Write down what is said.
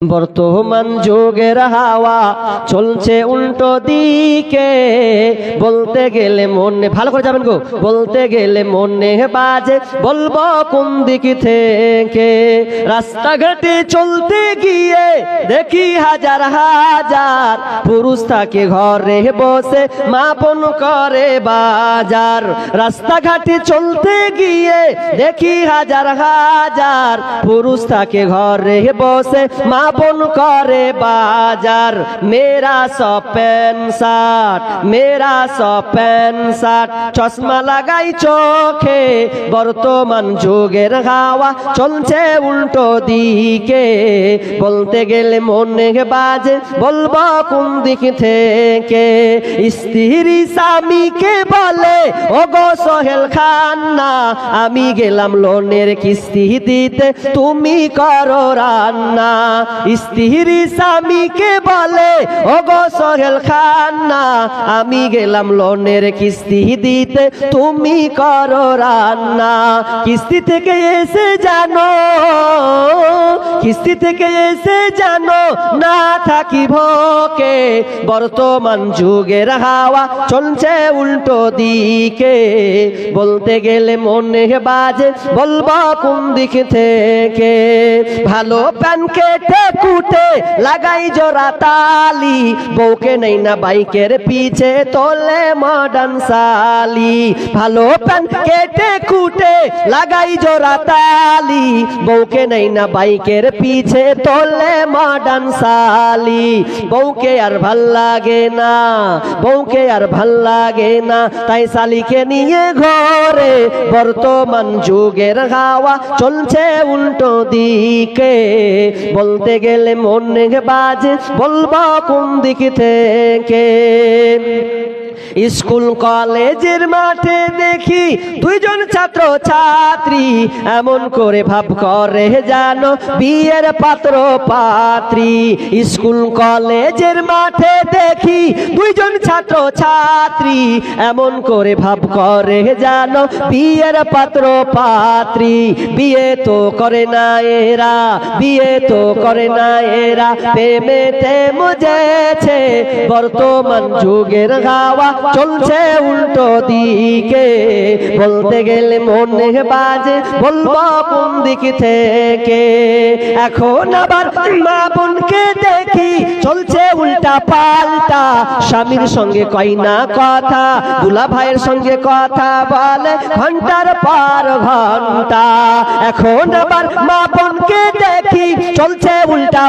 বর্তমান যুগের হাওয়া চলছে উল্টো দিকে, বলতে গেলে মনে ভালো করে যাবেন গো, বলতে গেলে মনে বাজে বলবো কোন দিক থেকে। রাস্তাঘাটে চলতে গিয়ে দেখি হাজার হাজার পুরুষ থাকে ঘরে বসে মাপন করে বাজার। রাস্তাঘাটে চলতে গিয়ে দেখি হাজার হাজার পুরুষ থাকে ঘরে বসে মাপন করে বাজার। মেরা সব প্যান্ট শার্ট, মেরা সব প্যান্ট শার্ট, চশমা লাগাই চোখে। বর্তমান যুগের হাওয়া চলছে উল্টো দিকে, বলতে গেলে মনে বাজে বলবো কোন দিক থেকে। স্ত্রী স্বামীকে বলে ও গো সোহেল খান্না, আমি গেলাম লোনের কিস্তি দিতে তুমি করো রান্না। স্ত্রী স্বামীকে বলে ও গো সোহেল খান্না, আমি গেলাম লোনের কিস্তি দিতে তুমি করো রান্না। কিস্তি থেকে এসে জানো, কিস্তি থেকে এসে জানো না থাকি ভোকে। বর্তমান যুগের হাওয়া চলছে উল্টো দিকে, বলতে গেলে মনে বাজে বলবো কোন দিক থেকে। ভালো প্যান কেটে কুটে লাগাই জোড়া তালি, বউকে নেই না বাইকের পিছে তোলে মডার্ন সালি। ভালো প্যান কেটে কুটে লাগাই জোড়া তালি, বউকে নেই না বাইকের পিছে তোলে মডার্ন সালি। বউকে আর ভাল লাগে না, বউকে আর ভাল লাগে না, তাই শালিকে নিয়ে ঘরে। বর্তমান যুগের হাওয়া চলছে উল্টো দিকে, বলতে গেলে মনে বাজে বলবো কোন দিক থেকে। স্কুল কলেজের মাঠে দেখি দুইজন ছাত্র ছাত্রী, এমন করে ভাব করে জানো বিয়ের পাত্র পাত্রী। স্কুল কলেজের মাঠে দেখি দুইজন ছাত্র ছাত্রী, এমন করে ভাব করে জানো বিয়ের পাত্র পাত্রী। বিয়ে তো করে না এরা, বিয়ে তো করে না এরা, প্রেমেতে মজেছে। বর্তমান যুগের হাওয়া চলছে উল্টো দিকে, বলতে গেলে মনে বাজে বলবো কোন দিক থেকে। এখন আবার মা বোনকে দেখি চলছে উল্টা পাল্টা, স্বামীর সঙ্গে কয় না কথা, দুলা ভাইয়ের সঙ্গে কথা বলে ঘন্টার পর ঘন্টা। এখন আবার মা বোনকে দেখি চলছে উল্টা